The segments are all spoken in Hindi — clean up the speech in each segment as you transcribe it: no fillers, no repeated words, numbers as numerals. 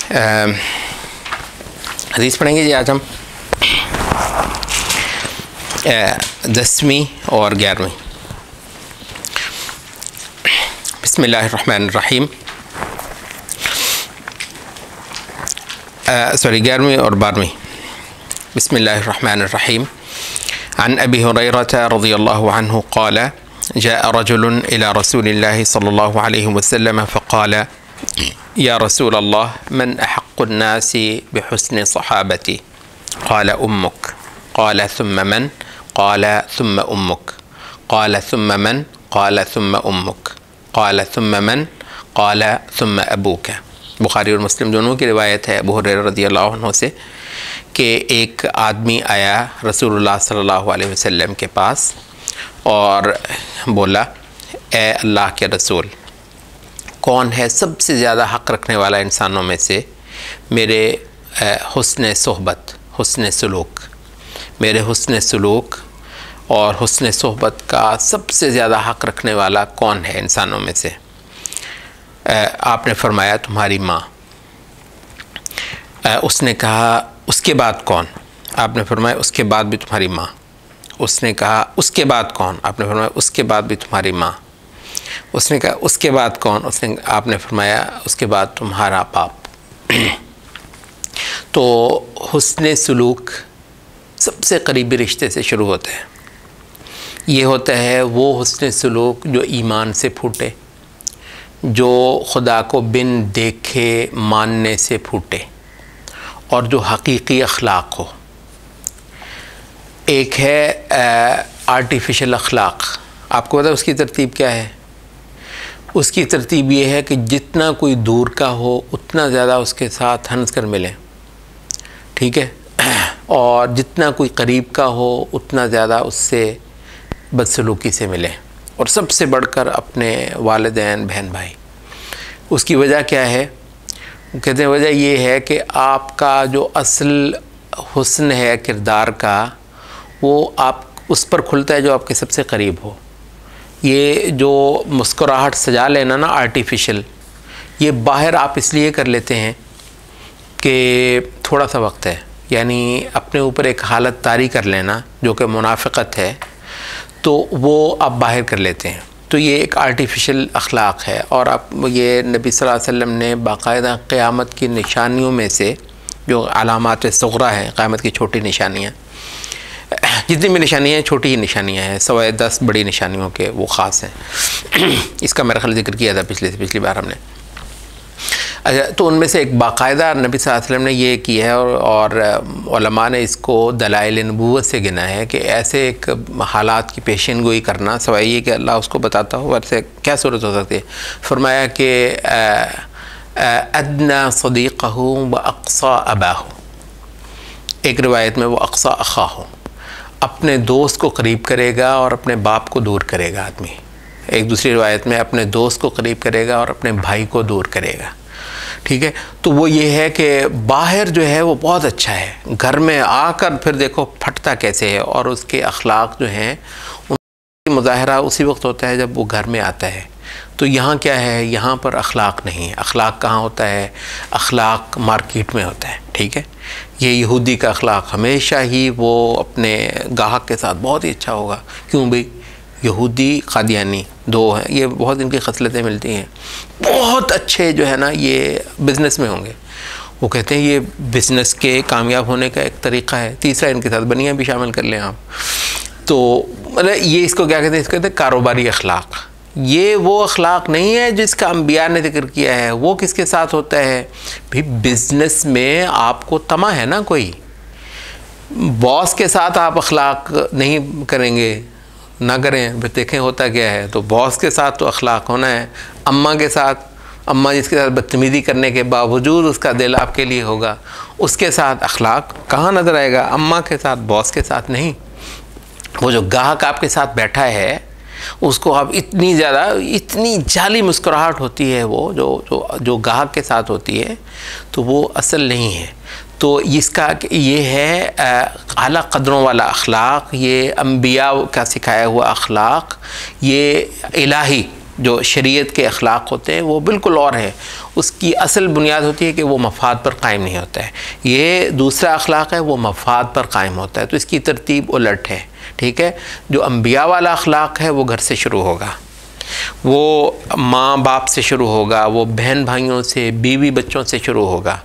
हदीस पढ़ेंगे जी आज हम 10वीं और 11वीं। बिस्मिल्लाहिर्रहमानिर्रहीम। 11वीं और 12वीं। बिस्मिल्लाहिर्रहमानिर्रहीम। अन अबी हुरैरता रज़ियल्लाहु अन्हु क़ाल जाअ रजुलुन इला रसूलिल्लाहि सल्लल्लाहु अलैहि वसल्लम फ़क़ाल या रसूलल्लाह मन अहक़्क़ुन नासि बिहुस्नि सहाबती क़ाल उम्मुक क़ाल सुम्म मन क़ाल सुम्म उम्मुक क़ाल सुम्म मन क़ाल सुम्म उम्मुक क़ाल सुम्म मन क़ाल सुम्म अबूक। बुखारी और मुस्लिम दोनों की रिवायत है अबू हुरैरा रज़ियल्लाहु अन्हु से कि एक आदमी आया रसूलुल्लाह सल्लल्लाहु अलैहि वसल्लम के पास और बोला, ए अल्लाह के रसूल, कौन है सबसे ज़्यादा हक़ रखने वाला इंसानों में से मेरे हुस्न सोहबत, हुस्न सलूक, मेरे हुस्न सलूक और हुस्न सोहबत का सबसे ज़्यादा हक़ रखने वाला कौन है इंसानों में से? आपने फरमाया तुम्हारी माँ। उसने कहा उसके बाद कौन? आपने फरमाया उसके बाद भी तुम्हारी माँ। उसने कहा उसके बाद कौन? आपने फरमाया उसके बाद भी तुम्हारी माँ। उसने कहा उसके बाद कौन? आपने फरमाया उसके बाद तुम्हारा बाप। तो हुस्न सलूक सबसे करीबी रिश्ते से शुरू होते हैं। ये होता है वो हुस्न सलूक जो ईमान से फूटे, जो खुदा को बिन देखे मानने से फूटे और जो हकीकी अखलाक हो। एक है आर्टिफिशियल अखलाक। आपको पता है उसकी तरतीब क्या है? उसकी तरतीब ये है कि जितना कोई दूर का हो उतना ज़्यादा उसके साथ हंस कर मिलें, ठीक है, और जितना कोई करीब का हो उतना ज़्यादा उससे बदसलूकी से मिलें, और सबसे बढ़कर अपने वालिदैन बहन भाई। उसकी वजह क्या है? कहते हैं वजह ये है कि आपका जो असल हुस्न है किरदार का, वो आप उस पर खुलता है जो आपके सबसे करीब हो। ये जो मुस्कुराहट सजा लेना ना आर्टिफिशियल, ये बाहर आप इसलिए कर लेते हैं कि थोड़ा सा वक्त है, यानी अपने ऊपर एक हालत तारी कर लेना जो कि मुनाफ़िक़त है, तो वो आप बाहर कर लेते हैं। तो ये एक आर्टिफिशियल अखलाक है। और आप ये नबी सल्लल्लाहु अलैहि वसल्लम ने बाकायदा क़यामत की निशानियों में से जो अलामात सुग़रा हैं, क़यामत की छोटी निशानियाँ, जितनी भी निशानियाँ हैं छोटी ही निशानियाँ हैं, सवाए 10 बड़ी निशानियों के वो ख़ास हैं। इसका मेरा ख़्याल जिक्र किया था पिछली बार हमने। अच्छा, तो उनमें से एक बाकायदा नबी सल्लल्लाहु अलैहि वसल्लम ने ये किया है और उलमा ने इसको दलाइल नबूवत से गिना है कि ऐसे एक हालात की पेशन गोई करना, सवाए ये कि अल्लाह उसको बताता हो, वैसे क्या सूरत हो सकती है। फरमाया कि अदना सदीक़हु व अक़सा अबाहु, एक रिवायत में वो अक़सा अख़ाहु, अपने दोस्त को करीब करेगा और अपने बाप को दूर करेगा आदमी। एक दूसरी रिवायत में अपने दोस्त को करीब करेगा और अपने भाई को दूर करेगा, ठीक है। तो वो ये है कि बाहर जो है वो बहुत अच्छा है, घर में आकर फिर देखो फटता कैसे है, और उसके अखलाक जो हैं उनका मुज़ाहरा उसी वक्त होता है जब वो घर में आता है। तो यहाँ क्या है, यहाँ पर अखलाक नहीं है। अखलाक कहाँ होता है? अखलाक मार्केट में होता है, ठीक है। ये यहूदी का अखलाक हमेशा ही वो अपने गाहक के साथ बहुत ही अच्छा होगा। क्यों भाई? यहूदी कादियानी दो हैं, ये बहुत इनकी खसलतें मिलती हैं। बहुत अच्छे जो है ना ये बिज़नेस में होंगे। वो कहते हैं ये बिज़नेस के कामयाब होने का एक तरीक़ा है। तीसरा, इनके साथ बनियाँ भी शामिल कर लें आप। तो मतलब ये इसको क्या कहते हैं? इसको कहते हैं कारोबारी अखलाक। ये वो अखलाक नहीं है जिसका अंबिया ने जिक्र किया है। वो किसके साथ होता है भाई? बिज़नेस में आपको तमा है ना, कोई बॉस के साथ आप अखलाक नहीं करेंगे, ना करें, फिर देखें होता क्या है। तो बॉस के साथ तो अखलाक होना है। अम्मा के साथ, अम्मा जिसके साथ बदतमीज़ी करने के बावजूद उसका दिल आपके लिए होगा, उसके साथ अखलाक कहाँ नज़र आएगा? अम्मा के साथ, बॉस के साथ नहीं। वो जो गाहक आपके साथ बैठा है उसको आप इतनी ज़्यादा, इतनी जाली मुस्कुराहट होती है वो जो गाहक के साथ होती है, तो वो असल नहीं है। तो इसका ये है आला क़द्रों वाला अखलाक, ये अम्बिया का सिखाया हुआ अखलाक, ये इलाही जो शरीयत के अखलाक होते हैं वो बिल्कुल और है। उसकी असल बुनियाद होती है कि वो मफाद पर कायम नहीं होता है। ये दूसरा अखलाक है, वो मफाद पर कायम होता है। तो इसकी तरतीब उलट है, ठीक है। जो अम्बिया वाला अखलाक है वो घर से शुरू होगा, वो माँ बाप से शुरू होगा, वो बहन भाइयों से, बीवी बच्चों से शुरू होगा।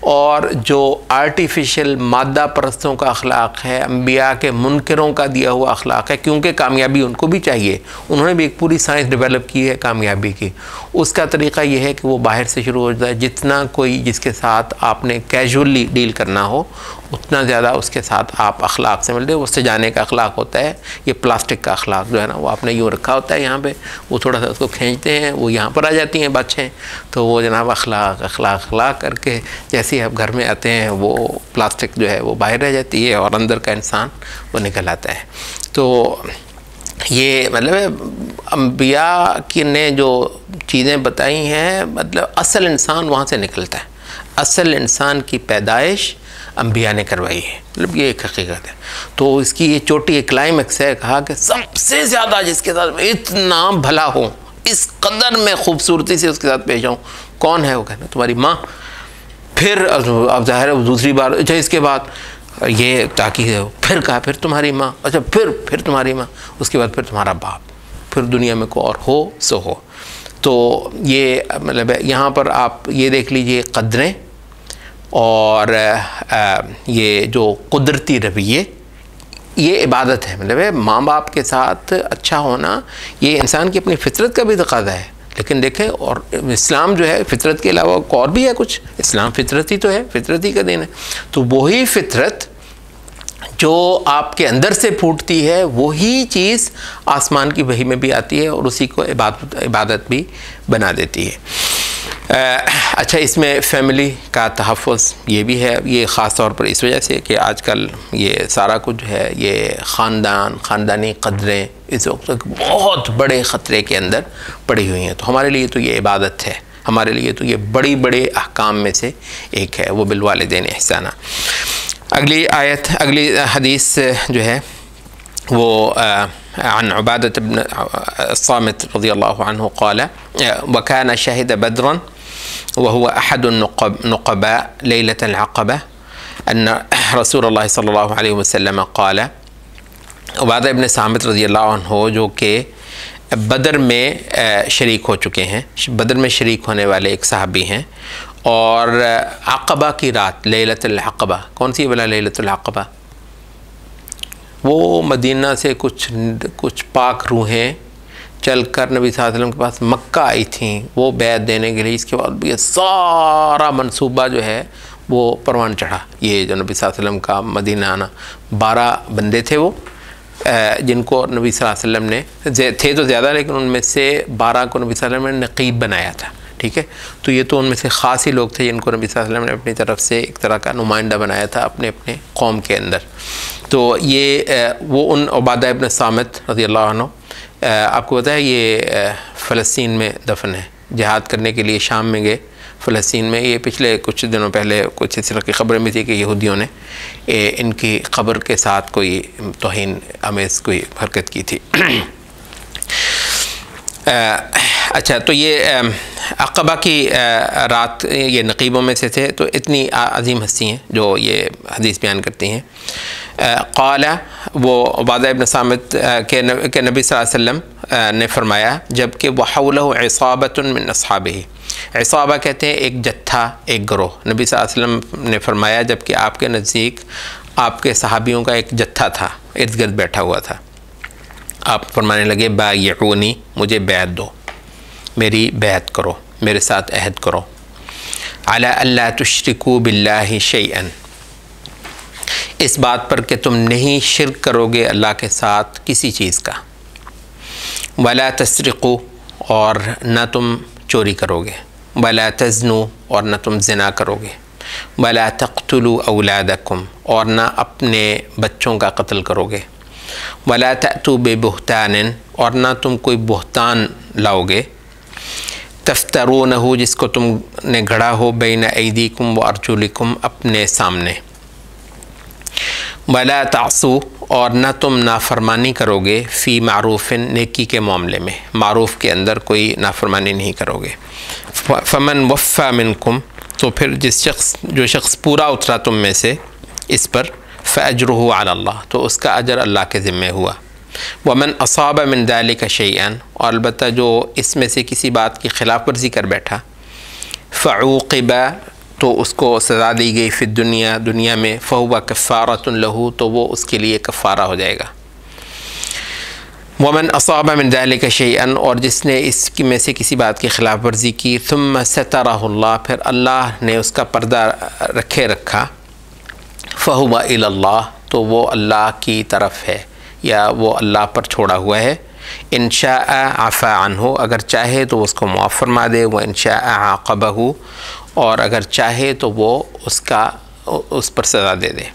और जो आर्टिफिशियल मादा परस्तों का अखलाक है, अम्बिया के मुनकरों का दिया हुआ अखलाक है, क्योंकि कामयाबी उनको भी चाहिए, उन्होंने भी एक पूरी साइंस डेवलप की है कामयाबी की। उसका तरीक़ा यह है कि वो बाहर से शुरू हो जाए। जितना कोई जिसके साथ आपने कैजुअली डील करना हो उतना ज़्यादा उसके साथ आप अखलाक से मिलते हो। उससे जाने का अखलाक होता है ये प्लास्टिक का अखलाक जो है ना, वो आपने यूँ रखा होता है यहाँ पे, वो थोड़ा सा उसको खींचते हैं, वो यहाँ पर आ जाती हैं बच्चें, तो वो जनाब अखलाक अखलाक अखलाक करके जैसे ही आप घर में आते हैं वो प्लास्टिक जो है वो बाहर रह जाती है और अंदर का इंसान वो निकल आता है। तो ये मतलब अम्बिया की ने जो चीज़ें बताई हैं, मतलब असल इंसान वहाँ से निकलता है, असल इंसान की पैदाइश अम्बिया ने करवाई है, मतलब ये एक हकीकत है। तो इसकी ये चोटी एक क्लाइमेक्स है, कहा कि सबसे ज़्यादा जिसके साथ इतना भला हो, इस कदर में खूबसूरती से उसके साथ पेश आऊँ, कौन है? वो कहना तुम्हारी माँ। फिर अब ज़ाहिर है दूसरी बार, अच्छा इसके बाद ये ताकि फिर कहा फिर तुम्हारी माँ, अच्छा फिर तुम्हारी माँ, उसके बाद फिर तुम्हारा बाप, फिर दुनिया में को और हो सो हो। तो ये मतलब यहाँ पर आप ये देख लीजिए कदरें और ये जो कुदरती रवैये, ये इबादत है। मतलब माँ बाप के साथ अच्छा होना ये इंसान की अपनी फितरत का भी तकाज़ा है। लेकिन देखें, और इस्लाम जो है फितरत के अलावा और भी है कुछ, इस्लाम फितरत ही तो है, फितरत ही का दिन है। तो वही फितरत जो आपके अंदर से फूटती है वही चीज़ आसमान की वही में भी आती है और उसी को इबादत भी बना देती है। अच्छा, इसमें फ़ैमिली का तहफ़्फ़ुज़ ये भी है, ये ख़ास तौर पर इस वजह से कि आजकल ये सारा कुछ है, ये ख़ानदानी क़दरें इस वक्त बहुत बड़े ख़तरे के अंदर पड़ी हुई हैं। तो हमारे लिए तो ये इबादत है, हमारे लिए तो ये बड़ी बड़े अहकाम में से एक है, वो बिलवालिदैन इहसाना। अगली आयत, अगली हदीस जो है वो अन उबादत बिन सामित रज़ियल्लाहु अन्हु क़ाल वकान शहिद बद्रन वहुवा अहदुन नुक़बा लैलतल अक़बा अन्न रसूलुल्लाह सल्लल्लाहु अलैहि वसल्लम क़ाल। उबादा इब्न सामित रज़ियल्लाहु अन्हु जो कि बदर में शरीक हो चुके हैं, बदर में शरीक होने वाले एक सहाबी हैं, और अक़बा की रात, लैलतुल अक़बा, कौन सी वाला लैलतुल अक़बा? वो मदीना से कुछ पाक रूहें चल कर नबी सल्लल्लाहु अलैहि वसल्लम के पास मक्का आई थी वो बैत देने के लिए। इसके बाद भी ये सारा मंसूबा जो है वो परवान चढ़ा। ये जो नबी सल्लल्लाहु अलैहि वसल्लम का मदीना आना, 12 बंदे थे वो जिनको नबी सल्लल्लाहु अलैहि वसल्लम ने, थे तो ज़्यादा लेकिन उनमें से 12 को नबी सल्लल्लाहु अलैहि वसल्लम ने नक़ीब बनाया था, ठीक है। तो ये तो उनमें से ख़ास ही लोग थे जिनको नबी सल्लल्लाहु अलैहि वसल्लम ने अपनी तरफ से एक तरह का नुमाइंदा बनाया था अपने अपने कौम के अंदर। तो ये वो उन उबादा इब्न सामित रज़ियल्लाहु अन्हु, आपको पता है ये फ़लस्तीन में दफन है, जिहाद करने के लिए शाम में गए फ़लस्तीन में। ये पिछले कुछ दिनों पहले कुछ इस तरह की ख़बरें भी थी कि यहूदियों ने इनकी ख़बर के साथ कोई तौहीन आमेज़ कोई हरकत की थी। अच्छा, तो ये अक़बा की रात ये नक़ीबों में से थे। तो इतनी अजीम हस्ती हैं जो ये हदीस बयान करती हैं। क़ाला, वो उबादा इब्न सामित के नबी सल्लल्लाहु अलैहि वसल्लम ने फरमाया, जबकि वहौलहु इसाबतुन मिन अस्हाबिही, इसाबा कहते हैं एक जत्था, एक गिरोह। नबी सल्लल्लाहु अलैहि वसल्लम ने फरमाया जबकि आपके नज़दीक आपके सहाबियों का एक जत्था था, इर्द गिर्द बैठा हुआ था। आप फरमाने लगे, बायऊनी, मुझे बैत दो, मेरी बैत करो, मेरे साथ अहद करो। अला अल्ला तुश्रिकू बिल्लाहि शैअन, इस बात पर कि तुम नहीं शिर्क करोगे अल्लाह के साथ किसी चीज़ का। वला तस्रिक़ू, और न तुम चोरी करोगे। वला तज़्नू, और न तुम ज़िना करोगे। वला तक़्तुलू औलादकुम, और न अपने बच्चों का कत्ल करोगे। वला तअतू बिबुहतान, और न तुम कोई बुहतान लाओगे। तफ्तरूनहु, जिसको तुमने गढ़ा हो, बैन ऐदीकुम व अर्जुलिकुम, अपने सामने। वला तासू, और न तुम नाफरमानी करोगे, फ़ी मारूफ़िन, नेकी के मामले में, मारूफ़ के अंदर कोई नाफरमानी नहीं करोगे। फ़मन वफ़ा मिनकुम, तो फिर जो शख्स पूरा उतरा तुम में से इस पर, फ़अज्रुहु अला, तो उसका अजर अल्लाह के ज़िम्मे हुआ। वमन असाब मिन ज़ालिका शैअन, और अलबत्ता जो इसमें से किसी बात की खिलाफ वर्जी कर बैठा, फ़ऊक़िबा, तो उसको सज़ा दी गई, फ़िद दुनिया, दुनिया में, फ़हुवा कफ़ारतुन लहू, तो वो उसके लिए कफ़ारा हो जाएगा। वमन असाब मिन ज़ालिका शैअन, और जिसने इसकी में से किसी बात की खिलाफ वर्जी की, थुम्मा सतरहुल्लाह, फिर अल्लाह ने उसका पर्दा रखा, फ़हुवा इलल्लाह, तो वो अल्लाह की तरफ है या वो अल्लाह पर छोड़ा हुआ है। इंशाअ अफ़ा अन्हु, अगर चाहे तो उसको मुआफ़ फरमा दे, व इंशाअ आक़बहु, और अगर चाहे तो वो उस पर सज़ा दे दे।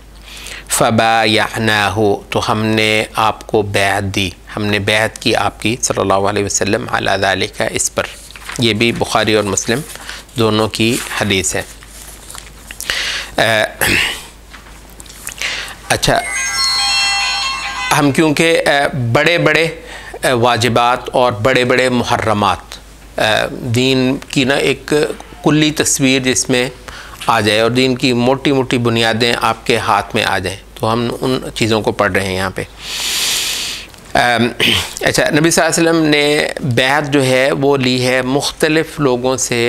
फ़बायअनाहु, तो हमने आपको बैअत दी, हमने बैअत की आपकी सल्लल्लाहु अलैहि वसल्लम अला ज़ालिका, इस पर। ये भी बुखारी और मुस्लिम दोनों की हदीस है। अच्छा, हम क्योंकि बड़े बड़े वाजिबात और बड़े बड़े मुहर्रमात, दीन की ना एक कुल्ली तस्वीर जिसमें आ जाए और दीन की मोटी मोटी बुनियादें आपके हाथ में आ जाएं, तो हम उन चीज़ों को पढ़ रहे हैं यहाँ पे। अच्छा, नबी सल्लल्लाहु अलैहि वसल्लम ने बैत जो है वो ली है मुख्तलिफ़ लोगों से,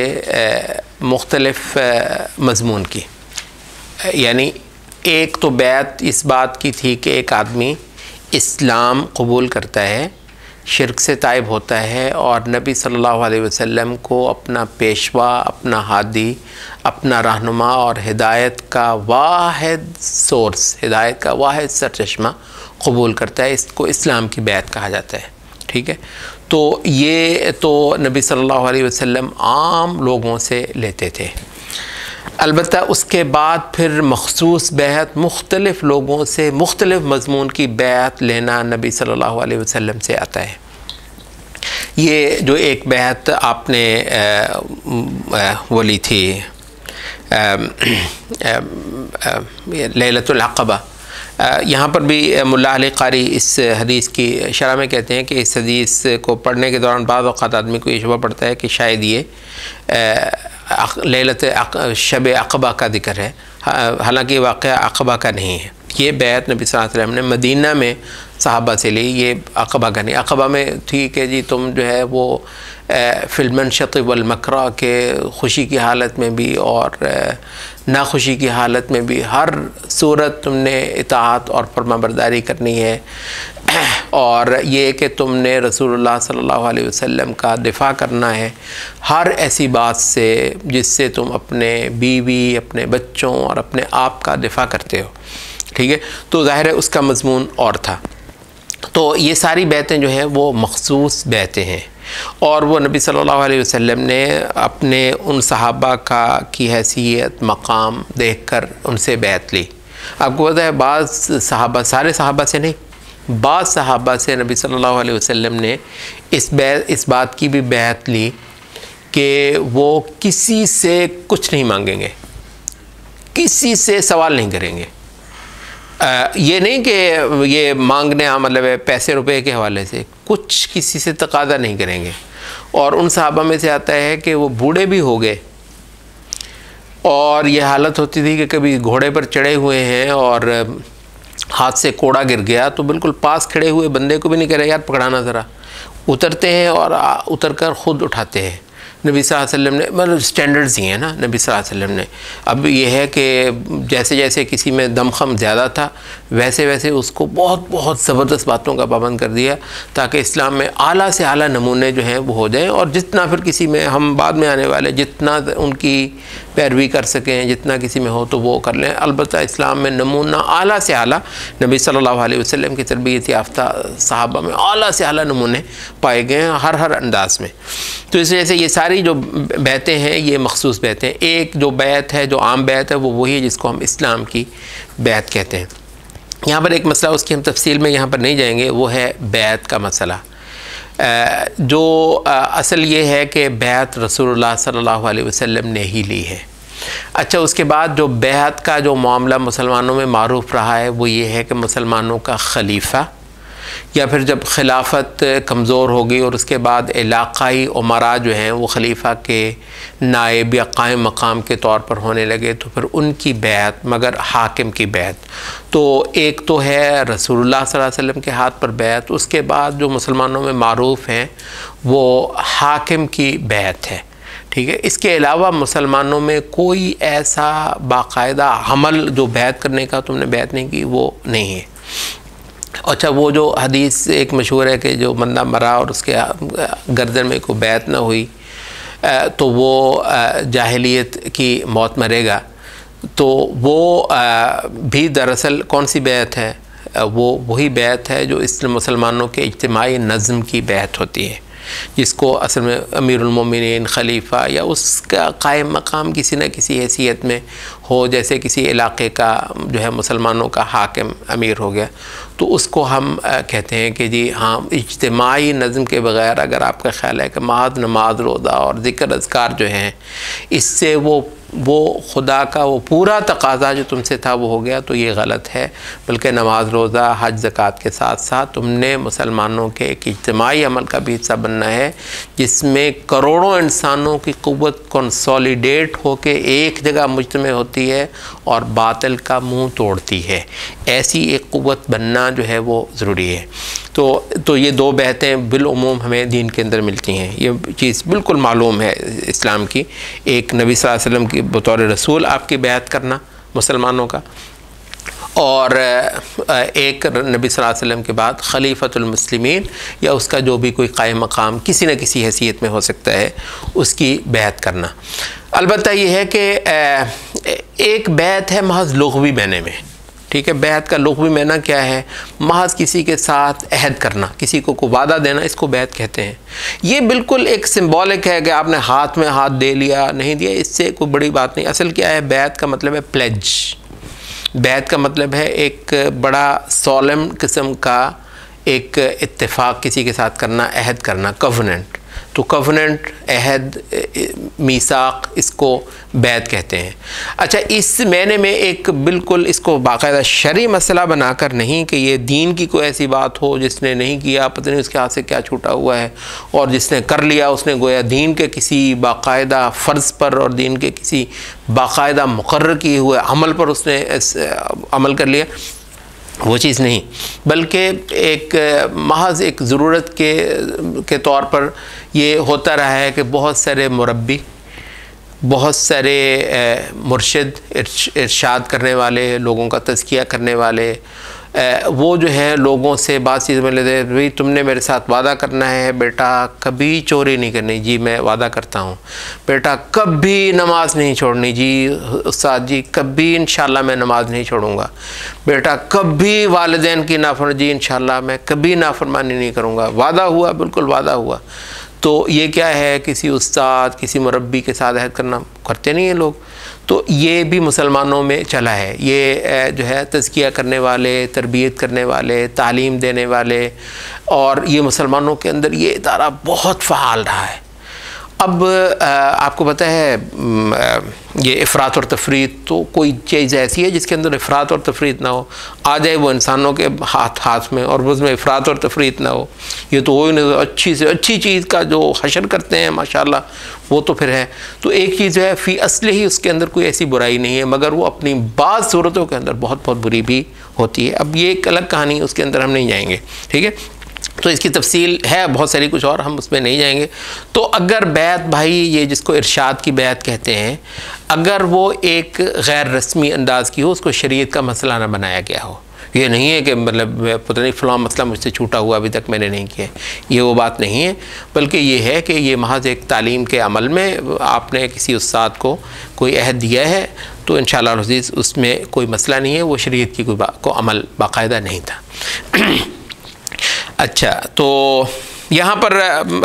मुख्तलिफ़ मज़मून की। यानी एक तो बैत इस बात की थी कि एक आदमी इस्लाम कबूल करता है, शिर्क से ताइब होता है और नबी सल्लल्लाहु अलैहि वसल्लम को अपना पेशवा, अपना हादी, अपना रहनुमा और हिदायत का वाहिद सोर्स, हिदायत का वाहिद सरचश्मा कबूल करता है। इसको इस्लाम की बैत कहा जाता है। ठीक है, तो ये तो नबी सल्लल्लाहु अलैहि वसल्लम आम लोगों से लेते थे। अलबत्ता उसके बाद फिर मखसूस बैत, मुख्तलिफ़ लोगों से मुख्तलिफ़ मज़मून की बैत लेना नबी सल्लल्लाहु अलैहि वसल्लम से आता है। ये जो एक बैत आपने वो ली थी लैलतुल अक़बा, यहाँ पर भी मुल्ला अली क़ारी इस हदीस की शरह में कहते हैं कि इस हदीस को पढ़ने के दौरान बाद वक़्त आदमी को ये शुबा पड़ता है कि शायद ये लैलत शब अक़बा का ज़िक्र है, हालांकि वाक़या अक़बा का नहीं है। ये बैत नबी सल्लल्लाहु अलैहि वसल्लम ने मदीना में सहाबा से ली, ये अक़बा का नहीं। अक़बा में थी कि जी तुम जो है वो फ़िल्मनशत वल मकरा के खुशी की हालत में भी और नाखुशी की हालत में भी हर सूरत तुमने इताअत और फरमाबरदारी करनी है, और ये कि तुमने रसूलुल्लाह सल्लल्लाहु अलैहि वसल्लम का दिफ़ा करना है हर ऐसी बात से जिससे तुम अपने बीवी, अपने बच्चों और अपने आप का दिफ़ा करते हो। ठीक है, तो ज़ाहिर है उसका मज़मून और था। तो ये सारी बैतें जो हैं वो मखसूस बैतें हैं, और वो नबी सल्लल्लाहु अलैहि वसल्लम ने अपने उन सहाबा की हैसियत, मकाम देखकर उनसे बैत ली। आपको पता है बाज़ सहाबा, सारे सहाबा से नहीं, बाज़ सहाबा से नबी सल्लल्लाहु अलैहि वसल्लम ने इस बात की भी बैत ली कि वो किसी से कुछ नहीं मांगेंगे, किसी से सवाल नहीं करेंगे। ये नहीं कि ये मांगने मतलब है पैसे रुपए के हवाले से, कुछ किसी से तकादा नहीं करेंगे। और उन सहाबा में से आता है कि वो बूढ़े भी हो गए और ये हालत होती थी कि कभी घोड़े पर चढ़े हुए हैं और हाथ से कोड़ा गिर गया तो बिल्कुल पास खड़े हुए बंदे को भी नहीं कह रहे यार पकड़ाना ज़रा, उतरते हैं और उतर कर ख़ुद उठाते हैं। नबी सल्लल्लाहु अलैहि वसल्लम ने मतलब स्टैंडर्ड्स ही हैं ना नबी सल्लल्लाहु अलैहि वसल्लम ने। अब ये है कि जैसे जैसे किसी में दमखम ज़्यादा था वैसे वैसे उसको बहुत बहुत ज़बरदस्त बातों का पाबंद कर दिया ताकि इस्लाम में आला से आला नमूने जो हैं वो हो जाएं, और जितना फिर किसी में हम बाद में आने वाले जितना उनकी पैरवी कर सकें, जितना किसी में हो तो वो कर लें। अलबत्ता इस्लाम में नमूना आला से आला नबी सल्लल्लाहु अलैहि वसल्लम की तरबियत याफ्ता सहाबा में आला से आला नमूने पाए गए हैं हर अंदाज में। तो इस वजह से ये सारी जो बैतें हैं ये मखसूस बैतें। एक जो बैत है, जो आम बैत है, वो वही है जिसको हम इस्लाम की बैत कहते हैं। यहाँ पर एक मसला, उसकी हम तफसील में यहाँ पर नहीं जाएंगे, वो है बैत का मसला। जो असल ये है कि बैत रसूलुल्लाह सल्लल्लाहु अलैहि वसल्लम ने ही ली है, अच्छा, उसके बाद जो बैअत का जो मामला मुसलमानों में मारूफ़ रहा है वो ये है कि मुसलमानों का खलीफा, या फिर जब खिलाफत कमज़ोर होगी और उसके बाद इलाक़ाई उमरा जो हैं वो खलीफा के नायब या कायम मकाम के तौर पर होने लगे, तो फिर उनकी बैअत, मगर हाकिम की बैअत। तो एक तो है रसूलुल्लाह सल्लल्लाहु अलैहि वसल्लम के हाथ पर बैअत, उसके बाद जो मुसलमानों में मारूफ़ हैं वो हाकिम की बैअत है। ठीक है, इसके अलावा मुसलमानों में कोई ऐसा बाकायदा अमल जो बैत करने का तुमने बैत नहीं की वो नहीं है। अच्छा, वो जो हदीस एक मशहूर है कि जो बंदा मरा और उसके गर्दन में कोई बैत ना हुई तो वो जाहिलियत की मौत मरेगा, तो वो भी दरअसल कौन सी बैत है? वो वही बैत है जो इस मुसलमानों के इज्तिमाई नज़्म की बैत होती है, जिसको असल में अमीरुल मोमिनीन, खलीफा या उसका कायम मकाम किसी न किसी हैसियत में हो, जैसे किसी इलाक़े का जो है मुसलमानों का हाकिम अमीर हो गया, तो उसको हम कहते हैं कि जी हाँ, इज्तिमाई नज़्म के बग़ैर अगर आपका ख़्याल है कि महज नमाज, रोज़ा और ज़िक्र अज़कार जो हैं इससे वो खुदा का वो पूरा तकाज़ा जो तुमसे था वो हो गया, तो ये गलत है। बल्कि नमाज, रोज़ा, हज, ज़कात के साथ साथ तुमने मुसलमानों के एक इज्तिमाई अमल का भी हिस्सा बनना है, जिसमें करोड़ों इंसानों की क़ुव्वत कंसोलिडेट होकर एक जगह मुज्तमे होती है और बातिल का मुँह तोड़ती है। ऐसी एक क़ुव्वत बनना जो है वो ज़रूरी है। तो ये दो बैतें बिलउमूम हमें दीन के अंदर मिलती हैं, ये चीज़ बिल्कुल मालूम है इस्लाम की। एक नबी सल्लल्लाहु अलैहि वसल्लम की बतौर रसूल आपकी बैत करना मुसलमानों का, और एक नबी सल्लल्लाहु अलैहि वसल्लम के बाद खलीफतुल मुस्लिमीन या उसका जो भी कोई कायम मकाम किसी न किसी हैसियत में हो सकता है उसकी बैत करना। अलबत्ता ये है कि एक बैत है महज लुग़वी माने में। ठीक है, बैत का लुग़वी माना क्या है? महज किसी के साथ अहद करना, किसी को वादा देना, इसको बैत कहते हैं। ये बिल्कुल एक सिंबॉलिक है कि आपने हाथ में हाथ दे लिया, नहीं दिया, इससे कोई बड़ी बात नहीं। असल क्या है, बैत का मतलब है प्लेज। बैत का मतलब है एक बड़ा सोलम किस्म का एक इत्तेफाक किसी के साथ करना, अहद करना, कवनेंट। तो कवनेंट, अहद, मीसाक, इसको बैत कहते हैं। अच्छा, इस मैंने में एक बिल्कुल इसको बाकायदा शरई मसला बनाकर नहीं कि ये दीन की कोई ऐसी बात हो जिसने नहीं किया पता नहीं उसके हाथ से क्या छूटा हुआ है, और जिसने कर लिया उसने गोया दीन के किसी बाकायदा फ़र्ज़ पर और दीन के किसी बाकायदा मुकर्रर किए हुए अमल पर उसने अमल कर लिया, वो चीज़ नहीं। बल्कि एक महज एक ज़रूरत के तौर पर ये होता रहा है कि बहुत सारे मुरब्बी, बहुत सारे मुर्शिद, इरशाद करने वाले, लोगों का तज़किया करने वाले, वो जो है लोगों से बात चीज़ में लेते हैं, भाई तुमने मेरे साथ वादा करना है बेटा, कभी चोरी नहीं करनी। जी मैं वादा करता हूँ। बेटा कभी नमाज नहीं छोड़नी। जी उस्ताद जी कभी इंशाल्लाह मैं नमाज नहीं छोड़ूंगा। बेटा कभी वालिदैन की नाफरमानी। जी इंशाल्लाह मैं कभी नाफरमानी नहीं करूँगा। वादा हुआ, बिल्कुल वादा हुआ। तो ये क्या है, किसी उस्ताद, किसी मुरब्बी के साथ अहद करना करते नहीं हैं लोग। तो ये भी मुसलमानों में चला है। ये जो है तज़किया करने वाले, तरबियत करने वाले, तालीम देने वाले, और ये मुसलमानों के अंदर ये इदारा बहुत फ़ाल रहा है। अब आपको पता है ये इफ़रात और तफरीत, तो कोई चीज़ ऐसी है जिसके अंदर इफ़रात और तफरीत ना हो, आ जाए वो इंसानों के हाथ में, और उसमें इफ़रात और तफरीत ना हो, ये तो हो ही नहीं। अच्छी से अच्छी चीज़ का जो हशर करते हैं माशाल्लाह, वो तो फिर है। तो एक चीज़ है फ़ी असले ही उसके अंदर कोई ऐसी बुराई नहीं है, मगर वो अपनी बाज़ सूरतों के अंदर बहुत बहुत बुरी भी होती है। अब ये एक अलग कहानी, उसके अंदर हम नहीं जाएंगे, ठीक है। तो इसकी तफसील है बहुत सारी, कुछ और हम उसमें नहीं जाएंगे। तो अगर बैत भाई, ये जिसको इरशाद की बैत कहते हैं, अगर वो एक गैर रस्मी अंदाज़ की हो, उसको शरीयत का मसला ना बनाया गया हो। ये नहीं है कि मतलब पता नहीं फ़लाँ मसला मुझसे छूटा हुआ अभी तक मैंने नहीं किया, ये वो बात नहीं है। बल्कि ये है कि ये महज एक तालीम के अमल में आपने किसी उस्ताद को कोई अहद दिया है, तो इंशाअल्लाह अज़ीज़ उसमें कोई मसला नहीं है, वो शरीयत की कोई अमल बाकायदा नहीं था। अच्छा, तो यहाँ पर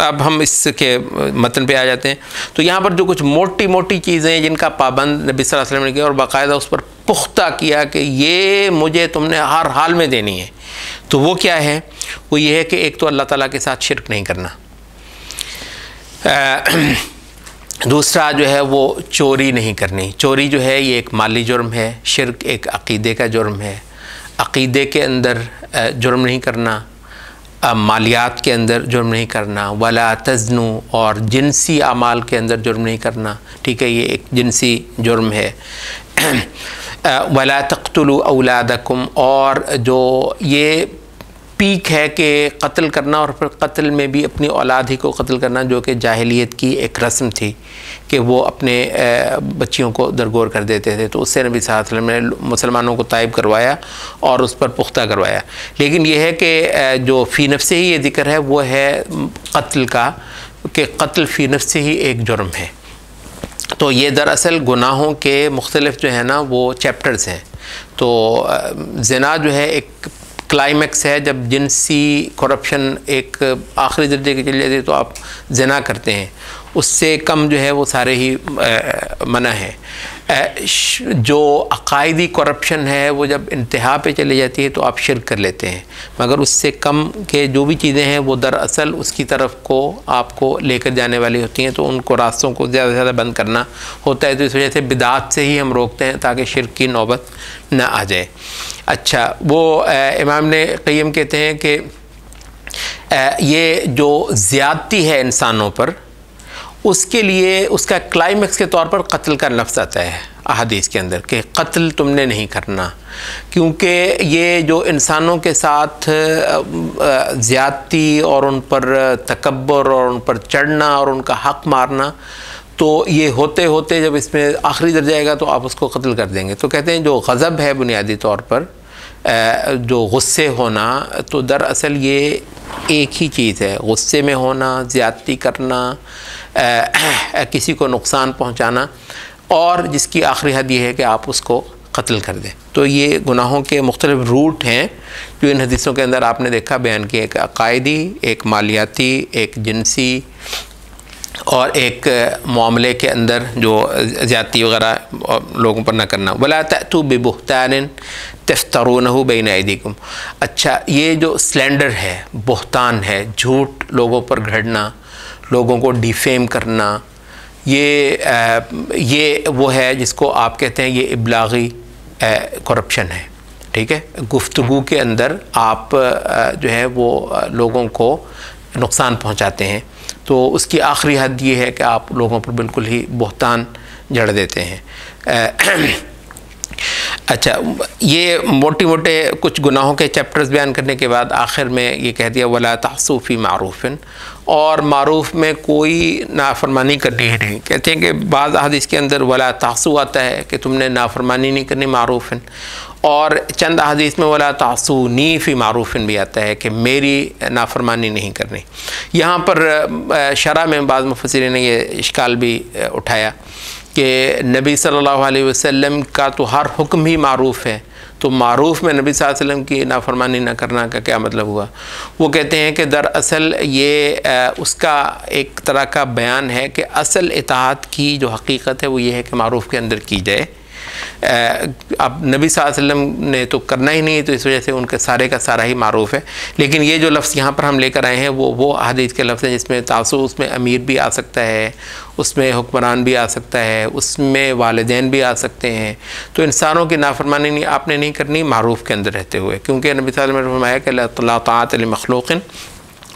अब हम इसके मतन पे आ जाते हैं। तो यहाँ पर जो कुछ मोटी मोटी चीज़ें जिनका पाबंद नबी सल्लल्लाहु अलैहि वसल्लम ने किया और बाकायदा उस पर पुख्ता किया कि ये मुझे तुमने हर हाल में देनी है, तो वो क्या है? वो ये है कि एक तो अल्लाह ताला के साथ शिरक नहीं करना। दूसरा जो है वो चोरी नहीं करनी। चोरी जो है ये एक माली जुर्म है, शिर्क एक अक़ीदे का जुर्म है। अक़ीदे के अंदर जुर्म नहीं करना, मालियात के अंदर जुर्म नहीं करना, वला तज़्नु, और जिनसी अमाल के अंदर जुर्म नहीं करना, ठीक है, ये एक जिनसी जुर्म है। वला तक़्तुलू औलादकुम, और जो ये पीक है कि कत्ल करना, और फिर कत्ल में भी अपनी औलाद ही को कत्ल करना, जो कि जाहिलियत की एक रस्म थी कि वो अपने बच्चियों को दरगोर कर देते थे। तो उससे नबी सल्लल्लाहु अलैहि वसल्लम ने मुसलमानों को ताइब करवाया और उस पर पुख्ता करवाया। लेकिन यह है कि जो फ़ी नफ्से ही ये ज़िक्र है वो है कत्ल का, कि कत्ल फ़ी नफ्से ही एक जुर्म है। तो ये दरअसल गुनाहों के मुख्तलिफ जो है ना वो चैप्टर्स हैं। तो ज़िना जो है एक क्लाइमेक्स है, जब जिनसी करप्शन एक आखिरी दर्जे की चली जाती है तो आप ज़िना करते हैं, उससे कम जो है वो सारे ही मना है। जो अकायदी करप्शन है वो जब इंतहा पे चली जाती है तो आप शिर्क कर लेते हैं, मगर उससे कम के जो भी चीज़ें हैं वो दरअसल उसकी तरफ को आपको लेकर जाने वाली होती हैं, तो उनको रास्तों को ज़्यादा से ज़्यादा बंद करना होता है। तो इस वजह से बिदात से ही हम रोकते हैं ताकि शिर्क की नौबत न आ जाए। अच्छा, वो इमाम ने क़य्यम कहते हैं कि ये जो ज़्यादती है इंसानों पर, उसके लिए उसका क्लाइमेक्स के तौर पर कत्ल का लफ्ज़ आता है अहादीस के अंदर कि कत्ल तुमने नहीं करना, क्योंकि ये जो इंसानों के साथ ज़्यादती और उन पर तकब्बुर और उन पर चढ़ना और उनका हक़ मारना, तो ये होते होते जब इसमें आखिरी दर्जा आएगा तो आप उसको कत्ल कर देंगे। तो कहते हैं जो गज़ब है बुनियादी तौर पर, जो गुस्से होना, तो दरअसल ये एक ही चीज़ है, गुस्से में होना, ज़्यादती करना, किसी को नुकसान पहुंचाना, और जिसकी आखिरी हद ये है कि आप उसको कत्ल कर दें। तो ये गुनाहों के मुख्तलिफ रूट हैं जो इन हदीसों के अंदर आपने देखा बयान किए, एक अकायदी, एक मालियाती, एक जिनसी, और एक मामले के अंदर जो ज़्यादती वगैरह लोगों पर न करना। वला तअतू बिबुहतान तफ्तरूनहु बैन अयदीकुम। अच्छा, ये जो स्लैंडर है, बुहतान है, झूठ लोगों पर घड़ना, लोगों को डिफेम करना, ये वो है जिसको आप कहते हैं ये इब्लागी करप्शन है, ठीक है। गुफ्तगू के अंदर आप जो है वो लोगों को नुकसान पहुंचाते हैं, तो उसकी आखिरी हद ये है कि आप लोगों पर बिल्कुल ही बुहतान जड़ देते हैं। अच्छा, ये मोटे मोटे कुछ गुनाहों के चैप्टर्स बयान करने के बाद आखिर में ये कह दिया वला तहसू फ़ी मारूफ़िन, और मारूफ़ में कोई नाफरमानी करनी है नहीं। कहते हैं कि बाज़ हदीस के अंदर वला तहसू आता है कि तुमने नाफरमानी नहीं करनी मारूफ़िन, और चंद हदीस में वला तासूनी फ़ी मारूफ़िन भी आता है कि मेरी नाफरमानी नहीं करनी। यहाँ पर शरह में बाज़ मुफस्सिरीन ने ये इश्काल भी उठाया कि नबी सल्लल्लाहु अलैहि वसल्लम का तो हर हुक्म ही मारूफ़ है, तो मारूफ़ में नबी सल्लल्लाहु अलैहि वसल्लम की नाफरमानी न करना का क्या मतलब हुआ। वो कहते हैं कि दरअसल ये उसका एक तरह का बयान है कि असल इताअत की जो हकीकत है वो ये है कि मारूफ़ के अंदर की जाए। अब नबी सल्लल्लाहु अलैहि वसल्लम ने तो करना ही नहीं, तो इस वजह से उनके सारे का सारा ही मारूफ़ है। लेकिन ये जो लफ्ज़ यहाँ पर हम लेकर आए हैं वो हदीस के लफ्ज़ हैं जिसमें तासु, उसमें अमीर भी आ सकता है, उसमें हुक्मरान भी आ सकता है, उसमें वालिदैन भी आ सकते हैं। तो इंसानों की नाफरमानी आपने नहीं करनी मारूफ़ के अंदर रहते हुए, क्योंकि नबी सल्लल्लाहु अलैहि वसल्लम ने फरमाया कि ला ताअत लिमख़लूक़िन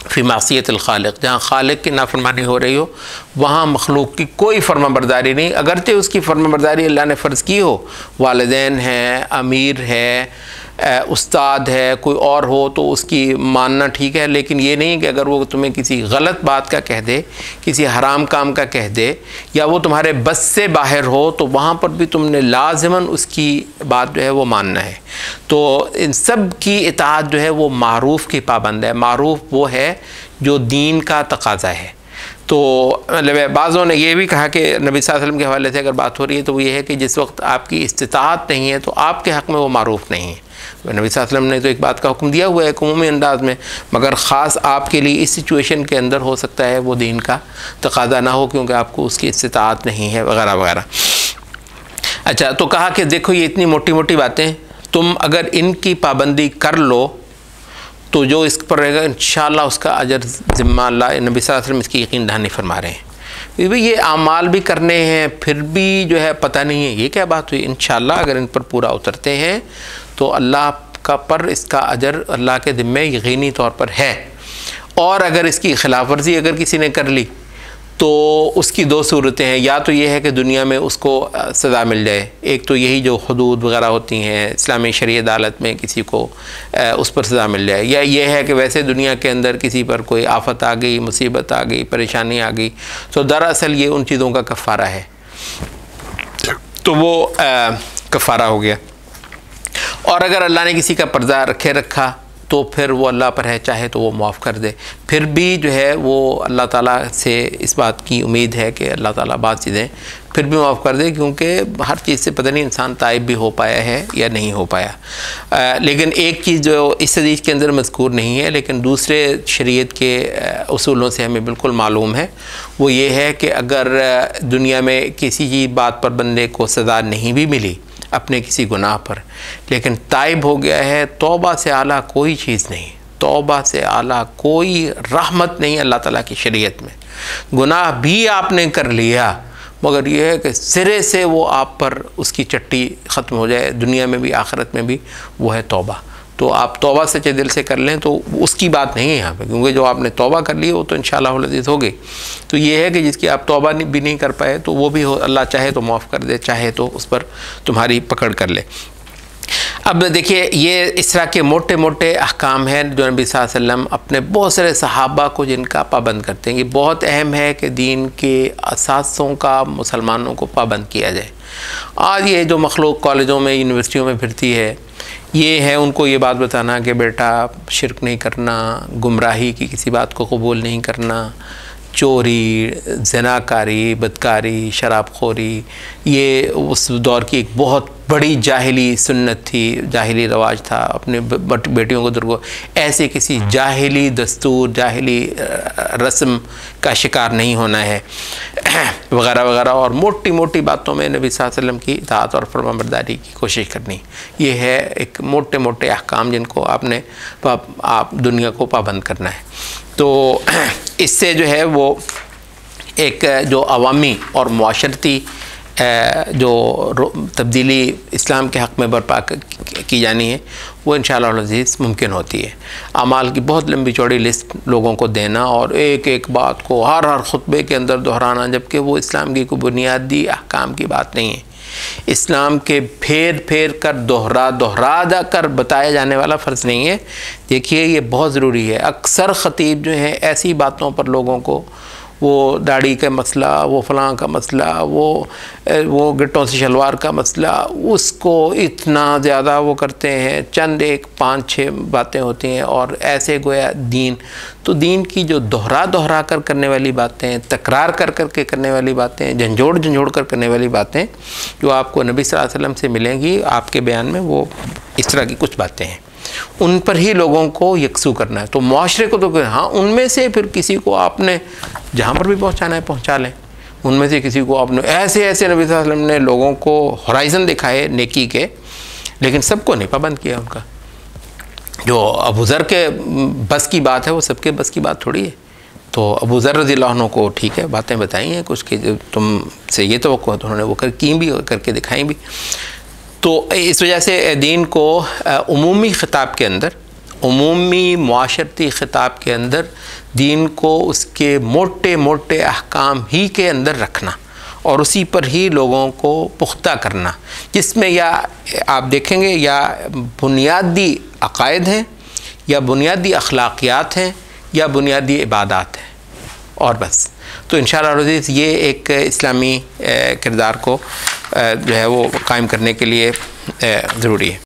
फ़ी मासियतिल ख़ालिक़, जहाँ खालिक की नाफरमानी हो रही हो वहाँ मखलूक की कोई फर्माबरदारी नहीं, अगरचे उसकी फर्माबरदारी अल्लाह ने फ़र्ज़ की हो, वालिदैन है, अमीर है, उस्ताद है, कोई और हो तो उसकी मानना ठीक है। लेकिन ये नहीं कि अगर वो तुम्हें किसी गलत बात का कह दे, किसी हराम काम का कह दे, या वो तुम्हारे बस से बाहर हो, तो वहाँ पर भी तुमने लाज़िमन उसकी बात जो है वो मानना है। तो इन सब की इताअत जो है वो मारूफ़ की पाबंद है। मारूफ़ वो है जो दीन का तकाज़ा है। तो मतलब बाज़ों ने ये भी कहा कि नबी सल्लल्लाहु अलैहि वसल्लम के हवाले से अगर बात हो रही है तो वो ये है कि जिस वक्त आपकी इस्तिताअत नहीं है तो आपके हक़ में वो मारूफ़ नहीं है। नबी सल्लल्लाहु अलैहि वसल्लम ने तो एक बात का हुक्म दिया हुआ है उमूमी अंदाज में, मगर ख़ास आपके लिए इस सिचुएशन के अंदर हो सकता है वो दीन का तकाज़ा ना हो क्योंकि आपको उसकी इस्तिताअत नहीं है वगैरह वगैरह। अच्छा, तो कहा कि देखो ये इतनी मोटी मोटी बातें, तुम अगर इनकी पाबंदी कर लो तो जो इस पर रहेगा इंशाअल्लाह उसका अजर ज़िम्मा अल्लाह, नबी सल्लल्लाहु अलैहि वसल्लम इसकी यकीन दहानी फरमा रहे हैं। भाई ये आमाल भी करने हैं फिर भी जो है पता नहीं है ये क्या बात हुई। इंशाअल्लाह अगर इन पर पूरा उतरते हैं तो अल्लाह का पर इसका अजर अल्लाह के ज़िम्मे यकीनी तौर पर है। और अगर इसकी खिलाफ वर्जी अगर किसी ने कर ली तो उसकी दो सूरतें हैं, या तो ये है कि दुनिया में उसको सज़ा मिल जाए, एक तो यही जो हदूद वगैरह होती हैं इस्लामी शरीय अदालत में किसी को उस पर सज़ा मिल जाए, या ये है कि वैसे दुनिया के अंदर किसी पर कोई आफत आ गई, मुसीबत आ गई, परेशानी आ गई, तो दरअसल ये उन चीज़ों का कफ़ारा है, तो वो कफ़ारा हो गया। और अगर अल्लाह ने किसी का पर्दा रखे रखा तो फिर वो अल्लाह पर है, चाहे तो वो माफ़ कर दे। फिर भी जो है वो अल्लाह ताला से इस बात की उम्मीद है कि अल्लाह ताला बात चीज़ें फिर भी माफ़ कर दे, क्योंकि हर चीज़ से पता नहीं इंसान ताइब भी हो पाया है या नहीं हो पाया। लेकिन एक चीज़ जो इस हदीस के अंदर मज़कूर नहीं है लेकिन दूसरे शरीयत के उसूलों से हमें बिल्कुल मालूम है, वो ये है कि अगर दुनिया में किसी बात पर बंदे को सज़ा नहीं भी मिली अपने किसी गुनाह पर, लेकिन ताइब हो गया है, तौबा से आला कोई चीज़ नहीं, तौबा से आला कोई रहमत नहीं अल्लाह ताला की शरीयत में। गुनाह भी आपने कर लिया मगर यह है कि सिरे से वो आप पर उसकी चट्टी ख़त्म हो जाए, दुनिया में भी आखिरत में भी, वो है तौबा। तो आप तौबा सच्चे दिल से कर लें तो उसकी बात नहीं है यहाँ पे, क्योंकि जो आपने तौबा कर ली वो तो इंशाअल्लाह अज़ीज़ होगी। तो ये है कि जिसकी आप तौबा भी नहीं कर पाए तो वो भी हो, अल्लाह चाहे तो माफ़ कर दे, चाहे तो उस पर तुम्हारी पकड़ कर ले। अब देखिए ये इस तरह के मोटे मोटे अहकाम हैं जो नबी सल्लल्लाहु अलैहि वसल्लम अपने बहुत सारे सहाबा को जिनका पाबंद करते हैं। ये बहुत अहम है कि दीन के असासों का मुसलमानों को पाबंद किया जाए। आज ये जो मखलूक कॉलेजों में यूनिवर्सिटियों में फिरती है, ये है उनको ये बात बताना कि बेटा शिरक नहीं करना, गुमराही की किसी बात को कबूल नहीं करना, चोरी, ज़नाकारी, बदकारी, शराबखोरी, ये उस दौर की एक बहुत बड़ी जाहिली सुन्नत थी, जाहिली रवाज था। अपने बेटियों को दुर्गो ऐसे किसी जाहिली दस्तूर, जाहिली रस्म का शिकार नहीं होना है वगैरह वगैरह। और मोटी मोटी बातों में नबी सल्लल्लाहु अलैहि वसल्लम की इताअत और फरमाबरदारी की कोशिश करनी, ये है एक मोटे मोटे अहकाम जिनको आपने आप दुनिया को पाबंद करना है। तो इससे जो है वो एक जो अवामी और मुआशरती जो तब्दीली इस्लाम के हक़ में बर्पा की जानी है वो इंशाअल्लाह अज़ीज़ मुमकिन होती है। अमाल की बहुत लंबी चौड़ी लिस्ट लोगों को देना और एक एक बात को हर खुतबे के अंदर दोहराना, जबकि वो इस्लाम की कोई बुनियादी अहकाम की बात नहीं है। इस्लाम के फेर फेर कर दोहरा कर बताया जाने वाला फ़र्ज़ नहीं है। देखिए ये बहुत ज़रूरी है। अक्सर ख़तीब जो हैं ऐसी बातों पर लोगों को, वो दाढ़ी का मसला, वो फ़लाँ का मसला, वो गिट्टों से शलवार का मसला, उसको इतना ज़्यादा वो करते हैं। चंद एक 5-6 बातें होती हैं और ऐसे गोया दीन। तो दीन की जो दोहरा कर करने वाली बातें, तकरार कर के करने वाली बातें, झंझोड़ कर करने वाली बातें जो आपको नबी सल्लल्लाहु अलैहि वसल्लम से मिलेंगी आपके बयान में, वो इस तरह की कुछ बातें हैं, उन पर ही लोगों को यकसू करना है। तो मुआशरे को तो हाँ, उनमें से फिर किसी को आपने जहाँ पर भी पहुँचाना है पहुँचा लें। उनमें से किसी को आपने ऐसे नबी सल्लल्लाहु अलैहि वसल्लम ने लोगों को होराइज़न दिखाए नेकी के, लेकिन सबको नहीं पाबंद किया उनका। जो अबू ज़र के बस की बात है वो सबके बस की बात थोड़ी है। तो अबू ज़र रज़ियल्लाहु अन्हु को ठीक है बातें बताई हैं कुछ कि तुमसे ये तो उन्होंने वो की भी करके दिखाई भी। तो इस वजह से दीन को उमूमी ख़िताब के अंदर, उमूमी मुआशरती ख़िताब के अंदर दीन को उसके मोटे मोटे अहकाम ही के अंदर रखना और उसी पर ही लोगों को पुख्ता करना, जिसमें या आप देखेंगे या बुनियादी अक़ायद हैं या बुनियादी अखलाक़ियात हैं या बुनियादी इबादत हैं और बस। तो इंशाअल्लाह अज़ीज़ ये एक इस्लामी किरदार को जो है वो कायम करने के लिए ज़रूरी है।